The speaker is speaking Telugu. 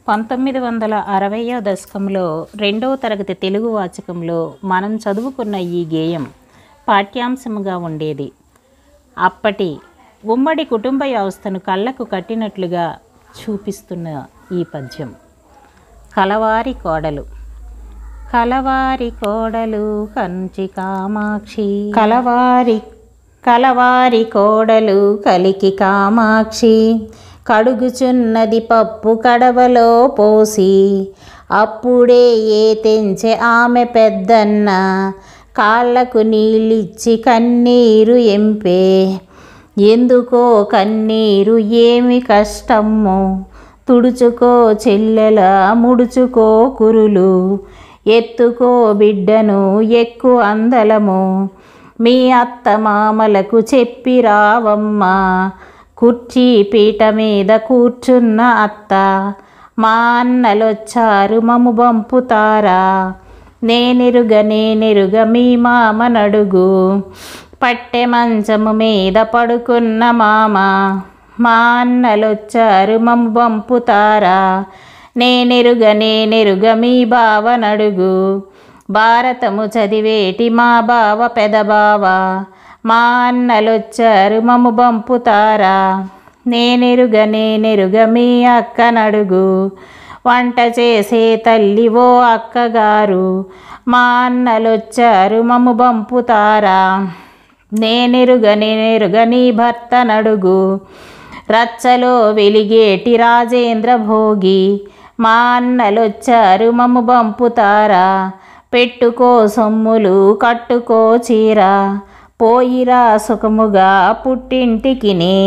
1960వ దశకంలో రెండవ తరగతి తెలుగు వాచకంలో మనం చదువుకున్న ఈ గేయం పాఠ్యాంశముగా ఉండేది. అప్పటి ఉమ్మడి కుటుంబ వ్యవస్థను కళ్ళకు కట్టినట్లుగా చూపిస్తున్న ఈ పద్యం. కలవారి కోడలు. కలవారి కోడలు కంచి కామాక్షి, కలవారి కోడలు కలికి కామాక్షి, కడుగుచున్నది పప్పు కడవలో పోసి, అప్పుడే ఏ తెంచె ఆమె పెద్దన్న, కాళ్ళకు నీళ్ళిచ్చి కన్నీరు ఎంపే. ఎందుకో కన్నీరు ఏమి కష్టము, తుడుచుకో చెల్లెల ముడుచుకో కురులు, ఎత్తుకో బిడ్డను ఎక్కు అందలము, మీ అత్త మామలకు చెప్పి రావమ్మా. కుర్చీ పీట మీద కూర్చున్న అత్త, మా అన్నలొచ్చారు మము పంపుతారా, నేనెరుగ మీ మామ నడుగు, పట్టె మంచము మీద పడుకున్న మామ, మా అన్నలొచ్చారు మము పంపుతారా, నేనెరుగ మీ బావ నడుగు, భారతము చదివేటి మా బావ పెదబావ, మా అన్నలొచ్చారు మము పంపుతారా, నేనెరుగ మీ అక్క నడుగు, వంట చేసే తల్లి ఓ అక్కగారు, మా అన్నలొచ్చారు మము పంపుతారా, నేనెరుగ నీ భర్త నడుగు, రచ్చలో వెలిగేటి రాజేంద్ర భోగి, మా అన్నలొచ్చారు మము పంపుతారా, పెట్టుకో సొమ్ములు కట్టుకో చీర, పోయిరా సుఖముగా పుట్టింటికిని.